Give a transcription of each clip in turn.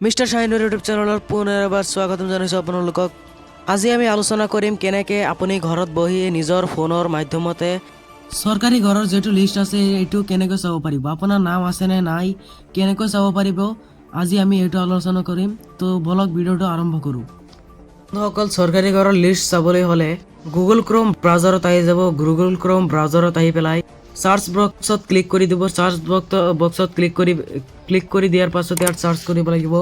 Mister Shahinur YouTube চেনেলত পুনৰ এবাৰ স্বাগতম জনাইছোঁ আপোনালোকক। আজি আমি আলোচনা কৰিম কেনেকৈ আপুনি ঘৰত বহি নিজৰ ফোনৰ মাধ্যমতে চৰকাৰী ঘৰৰ যিটো লিষ্ট আছে এইটো কেনেকৈ চাব পাৰিব, আপোনাৰ নাম আছেনে নাই, কেনেকৈ চাব পাৰিব, আজি আমি এইটো আলোচনা কৰিম। তো বলক ভিডিঅ'টো আৰম্ভ কৰোঁ। বন্ধুসকল, চৰকাৰী ঘৰৰ লিষ্ট চাবলৈ হ'লে গুগল ক্ৰোম ব্ৰাউজাৰত আহি যাব। গুগল ক্ৰোম ব্ৰাউজাৰত আহি পেলাই সাৰ্চ বক্সত ক্লিক কৰি দিব। সাৰ্চ বক্সত ক্লিক কৰি দিয়াৰ পাছত ইয়াত সাৰ্চ কৰিব লাগিব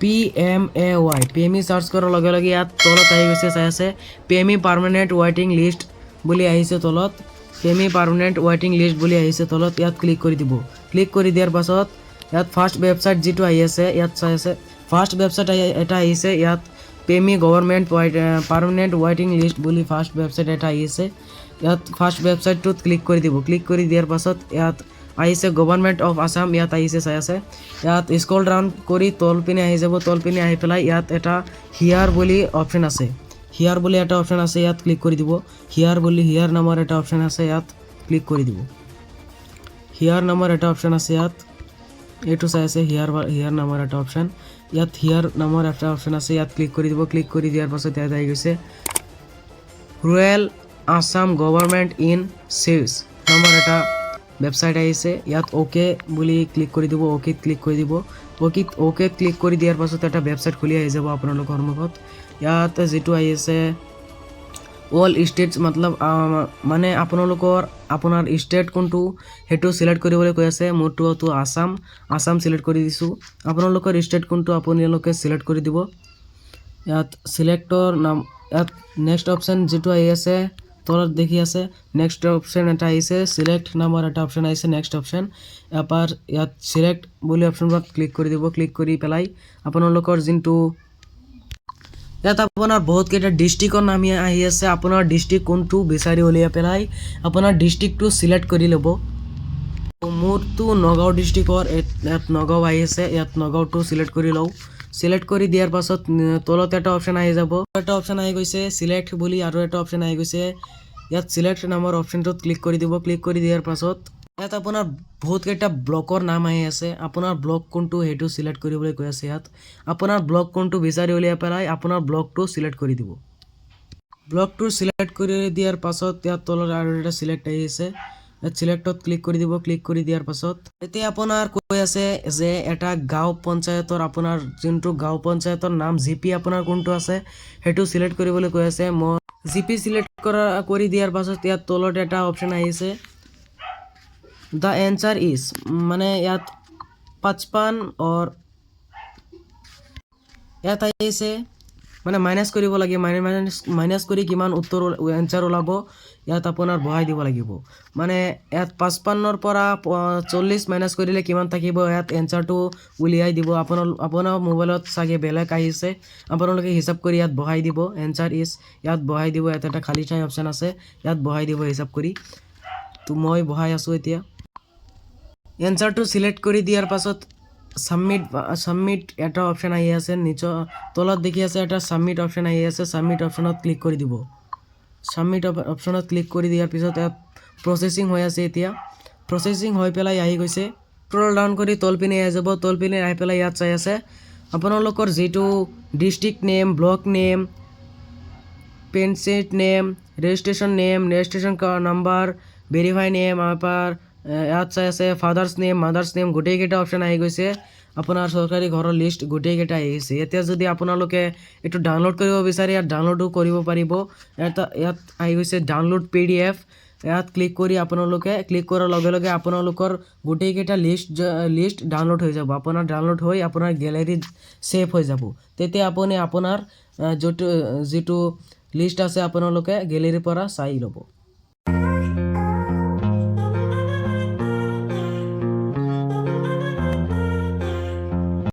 PMAY। PME সাৰ্চ কৰাৰ লগে লগে ইয়াত তলত আহি গৈছে, চাই আছে PME পাৰ্মানেণ্ট ৱেইটিং লিষ্ট বুলি আহিছে তলত। PME পাৰ্মানেণ্ট ৱেইটিং লিষ্ট বুলি আহিছে তলত, ইয়াত ক্লিক কৰি দিব। ক্লিক কৰি দিয়াৰ পাছত ইয়াত ফাৰ্ষ্ট ৱেবছাইট যিটো আহি আছে ইয়াত চাই আছে, ফাৰ্ষ্ট ৱেবছাইট এটা আহিছে ইয়াত PME গভৰ্ণমেণ্ট পাৰ্মানেণ্ট ৱেইটিং লিষ্ট বুলি ফাৰ্ষ্ট ৱেবছাইট এটা আহিছে। ইয়াত ফাৰ্ষ্ট ৱেবছাইটটোত ক্লিক কৰি দিব। ক্লিক কৰি দিয়াৰ পাছত ইয়াত আহিছে গভৰ্ণমেণ্ট অফ আছাম, ইয়াত আহিছে চাই আছে। ইয়াত স্ক্ৰল ডাউন কৰি তল পিনে আহি যাব। তল পিনে আহি পেলাই ইয়াত এটা হিয়াৰ বুলি অপশ্যন আছে, হিয়াৰ বুলি এটা অপশ্যন আছে, ইয়াত ক্লিক কৰি দিব। হিয়াৰ নামৰ এটা অপশ্যন আছে, ইয়াত ক্লিক কৰি দিব। হিয়াৰ নামৰ এটা অপশ্যন আছে ইয়াত, এইটো চাই আছে হিয়াৰ নামৰ এটা অপশ্যন, ইয়াত হিয়াৰ নামৰ এটা অপশ্যন আছে, ইয়াত ক্লিক কৰি দিব। ক্লিক কৰি দিয়াৰ পাছত ইয়াত আহি গৈছে ৰয়েল আসাম গভৰ্ণমেণ্ট ইন চিভছ নামৰ এটা ৱেবছাইট আহিছে। ইয়াত অ'কে বুলি ক্লিক কৰি দিব। অ'কেত ক্লিক কৰি দিব। অ'কেত ক্লিক কৰি দিয়াৰ পাছত এটা ৱেবছাইট খুলি আহি যাব আপোনালোকৰ সন্মুখত। ইয়াত যিটো আহি আছে অল ষ্টেটছ মতলব মানে আপোনাৰ ষ্টেট কোনটো সেইটো চিলেক্ট কৰিবলৈ কৈ আছে। মোৰটো আসাম চিলেক্ট কৰি দিছোঁ। আপোনালোকৰ ষ্টেট কোনটো আপোনালোকে চিলেক্ট কৰি দিব। ইয়াত চিলেক্টৰ নাম, ইয়াত নেক্সট অপশ্যন যিটো আহি আছে তলত দেখি আছে, নেক্সট অপশ্যন এটা আহিছে, চিলেক্ট নামৰ এটা অপশ্যন আহিছে, নেক্সট অপশ্যন। ইয়াত চিলেক্ট বুলি অপশ্যনত ক্লিক কৰি দিব। ক্লিক কৰি পেলাই আপোনালোকৰ যোনটো ইয়াত আপোনাৰ বহুতকেইটা ডিষ্ট্ৰিক্টৰ নাম আহি আছে, আপোনাৰ ডিষ্ট্ৰিক্ট কোনটো বিচাৰি উলিয়াই পেলাই আপোনাৰ ডিষ্ট্ৰিক্টটো চিলেক্ট কৰি ল'ব। মোৰটো নগাঁও ডিষ্ট্ৰিক্টৰ, ইয়াত নগাঁও আহি আছে, ইয়াত নগাঁওটো চিলেক্ট কৰি লওঁ। চিলেক্ট কৰি দিয়াৰ পাছত তলত এটা অপশ্যন আহি যাব, এটা অপশ্যন আহি গৈছে চিলেক্ট বুলি, আৰু এটা অপশ্যন আহি গৈছে ইয়াত চিলেক্ট নামৰ অপশ্যনটোত ক্লিক কৰি দিব। ক্লিক কৰি দিয়াৰ পাছত ইয়াত আপোনাৰ বহুতকেইটা ব্লকৰ নাম আহি আছে, আপোনাৰ ব্লক কোনটো সেইটো চিলেক্ট কৰিবলৈ কৈ আছে। ইয়াত আপোনাৰ ব্লক কোনটো বিচাৰি উলিয়াই পেলাই আপোনাৰ ব্লকটো চিলেক্ট কৰি দিব। ব্লকটো চিলেক্ট কৰি দিয়াৰ পাছত ইয়াত তলত আৰু এটা চিলেক্ট আহি আছে, ইয়াত চিলেক্টত ক্লিক কৰি দিব। ক্লিক কৰি দিয়াৰ পাছত এতিয়া আপোনাৰ কৈ আছে যে এটা গাঁও পঞ্চায়তৰ, আপোনাৰ যোনটো গাঁও পঞ্চায়তৰ নাম GP আপোনাৰ কোনটো আছে সেইটো চিলেক্ট কৰিবলৈ কৈ আছে। মই GP চিলেক্ট কৰি দিয়াৰ পাছত ইয়াত তলত এটা অপশ্যন আহিছে দ্য এনচাৰ ইজ, মানে ইয়াত 55 ইয়াত আহিছে মানে মাইনাছ কৰিব লাগে, মাইনাছ কৰি কিমান উত্তৰ এনচাৰ ওলাব ইয়াত আপোনাৰ বহাই দিব লাগিব। মানে ইয়াত 55ৰ পৰা 40 মাইনাছ কৰিলে কিমান থাকিব ইয়াত এনচাৰটো উলিয়াই দিব। আপোনাৰ মোবাইলত চাগে বেলেগ আহিছে, আপোনালোকে হিচাপ কৰি ইয়াত বহাই দিব। এনচাৰ ইজ ইয়াত বহাই দিব। ইয়াত এটা খালী ঠাই অপশ্যন আছে, ইয়াত বহাই দিব হিচাপ কৰি। তো মই বহাই আছোঁ এতিয়া। এনচাৰটো চিলেক্ট কৰি দিয়াৰ পাছত সাবমিট এটা অপশ্যন আহি আছে, নিচৰ তলত দেখি আছে এটা সাবমিট অপশ্যন আহি আছে, সাবমিট অপশ্যনত ক্লিক কৰি দিব। সাবমিট অপশ্যনত ক্লিক কৰি দিয়াৰ পিছত ইয়াত প্ৰচেছিং হৈ আছে। এতিয়া প্ৰচেছিং হৈ পেলাই আহি গৈছে। স্ক্ৰল ডাউন কৰি তল পিনে আহি যাব। তল পিনে আহি পেলাই ইয়াত চাই আছে আপোনালোকৰ যিটো district name, block name, panchayat name, registration number, verify name, ইয়াত চাই আছে ফাদাৰ্ছ নেম, মাদাৰ্ছ নেম, গোটেইকেইটা অপশ্যন আহি গৈছে। আপোনাৰ চৰকাৰী ঘৰৰ লিষ্ট গোটেইকেইটা আহিছে। এতিয়া যদি আপোনালোকে এইটো ডাউনলোড কৰিব বিচাৰে ইয়াত ডাউনলোডো কৰিব পাৰিব। ইয়াত আহি গৈছে ডাউনলোড PDF, ইয়াত ক্লিক কৰি আপোনালোকে ক্লিক কৰাৰ লগে লগে আপোনালোকৰ গোটেইকেইটা লিষ্ট ডাউনলোড হৈ যাব। আপোনাৰ ডাউনলোড হৈ আপোনাৰ গেলেৰীত ছেভ হৈ যাব। তেতিয়া আপুনি আপোনাৰ যিটো লিষ্ট আছে আপোনালোকে গেলেৰীৰ পৰা চাই ল'ব।